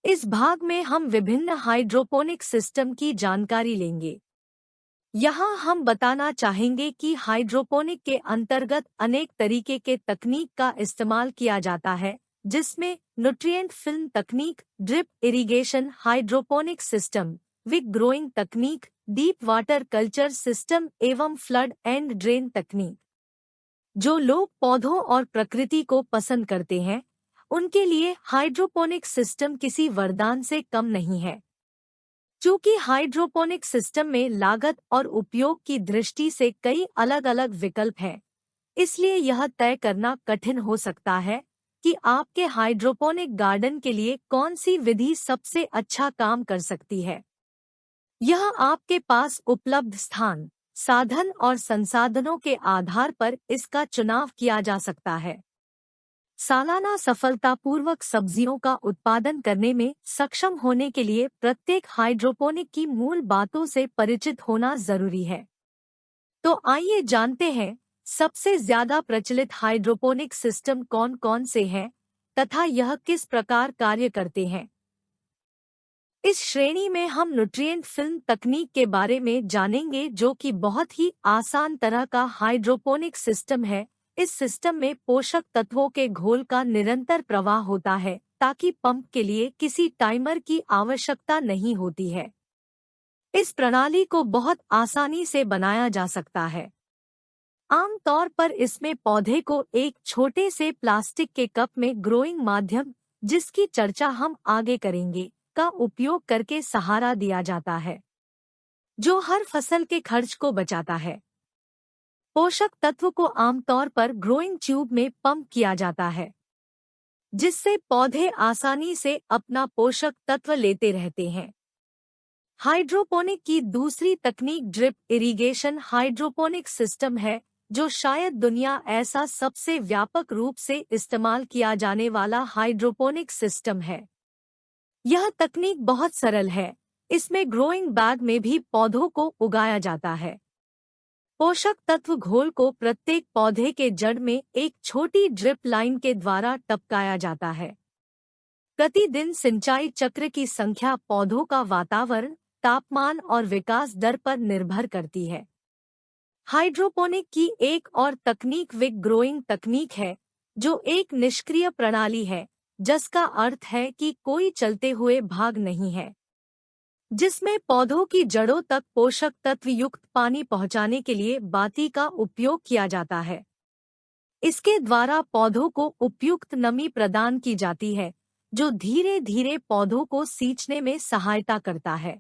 इस भाग में हम विभिन्न हाइड्रोपोनिक सिस्टम की जानकारी लेंगे। यहाँ हम बताना चाहेंगे कि हाइड्रोपोनिक के अंतर्गत अनेक तरीके के तकनीक का इस्तेमाल किया जाता है, जिसमें न्यूट्रिएंट फिल्म तकनीक, drip irrigation, hydroponic system, wick growing तकनीक, डीप वाटर कल्चर सिस्टम एवं फ्लड एंड ड्रेन तकनीक। जो लोग पौधों और प्रकृति को पसंद करते हैं, उनके लिए हाइड्रोपोनिक सिस्टम किसी वरदान से कम नहीं है। चूंकि हाइड्रोपोनिक सिस्टम में लागत और उपयोग की दृष्टि से कई अलग अलग विकल्प हैं, इसलिए यह तय करना कठिन हो सकता है कि आपके हाइड्रोपोनिक गार्डन के लिए कौन सी विधि सबसे अच्छा काम कर सकती है। यह आपके पास उपलब्ध स्थान, साधन और संसाधनों के आधार पर इसका चुनाव किया जा सकता है। सालाना सफलतापूर्वक सब्जियों का उत्पादन करने में सक्षम होने के लिए प्रत्येक हाइड्रोपोनिक की मूल बातों से परिचित होना जरूरी है। तो आइए जानते हैं सबसे ज्यादा प्रचलित हाइड्रोपोनिक सिस्टम कौन कौन से हैं तथा यह किस प्रकार कार्य करते हैं। इस श्रेणी में हम न्यूट्रिएंट फिल्म तकनीक के बारे में जानेंगे, जो कि बहुत ही आसान तरह का हाइड्रोपोनिक सिस्टम है। इस सिस्टम में पोषक तत्वों के घोल का निरंतर प्रवाह होता है, ताकि पंप के लिए किसी टाइमर की आवश्यकता नहीं होती है। इस प्रणाली को बहुत आसानी से बनाया जा सकता है। आमतौर पर इसमें पौधे को एक छोटे से प्लास्टिक के कप में ग्रोइंग माध्यम, जिसकी चर्चा हम आगे करेंगे, का उपयोग करके सहारा दिया जाता है, जो हर फसल के खर्च को बचाता है। पोषक तत्व को आमतौर पर ग्रोइंग ट्यूब में पंप किया जाता है, जिससे पौधे आसानी से अपना पोषक तत्व लेते रहते हैं। हाइड्रोपोनिक की दूसरी तकनीक ड्रिप इरिगेशन हाइड्रोपोनिक सिस्टम है, जो शायद दुनिया ऐसा सबसे व्यापक रूप से इस्तेमाल किया जाने वाला हाइड्रोपोनिक सिस्टम है। यह तकनीक बहुत सरल है। इसमें ग्रोइंग बैग में भी पौधों को उगाया जाता है। पोषक तत्व घोल को प्रत्येक पौधे के जड़ में एक छोटी ड्रिप लाइन के द्वारा टपकाया जाता है। प्रतिदिन सिंचाई चक्र की संख्या पौधों का वातावरण, तापमान और विकास दर पर निर्भर करती है। हाइड्रोपोनिक की एक और तकनीक विक ग्रोइंग तकनीक है, जो एक निष्क्रिय प्रणाली है, जिसका अर्थ है कि कोई चलते हुए भाग नहीं है, जिसमें पौधों की जड़ों तक पोषक तत्व युक्त पानी पहुंचाने के लिए बाती का उपयोग किया जाता है। इसके द्वारा पौधों को उपयुक्त नमी प्रदान की जाती है, जो धीरे धीरे पौधों को सींचने में सहायता करता है।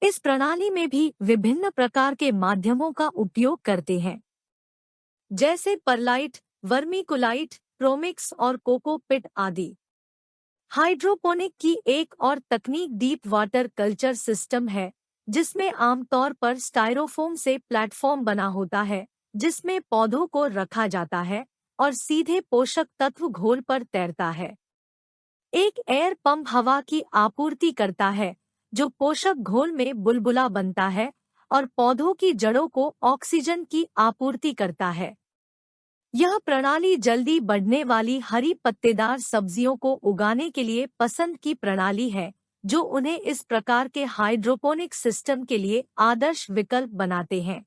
इस प्रणाली में भी विभिन्न प्रकार के माध्यमों का उपयोग करते हैं, जैसे परलाइट, वर्मीकुलाइट, प्रोमिक्स और कोकोपिट आदि। हाइड्रोपोनिक की एक और तकनीक डीप वाटर कल्चर सिस्टम है, जिसमें आमतौर पर स्टाइरोफोम से प्लेटफॉर्म बना होता है, जिसमें पौधों को रखा जाता है और सीधे पोषक तत्व घोल पर तैरता है। एक एयर पंप हवा की आपूर्ति करता है, जो पोषक घोल में बुलबुला बनता है और पौधों की जड़ों को ऑक्सीजन की आपूर्ति करता है। यह प्रणाली जल्दी बढ़ने वाली हरी पत्तेदार सब्जियों को उगाने के लिए पसंद की प्रणाली है, जो उन्हें इस प्रकार के हाइड्रोपोनिक सिस्टम के लिए आदर्श विकल्प बनाते हैं।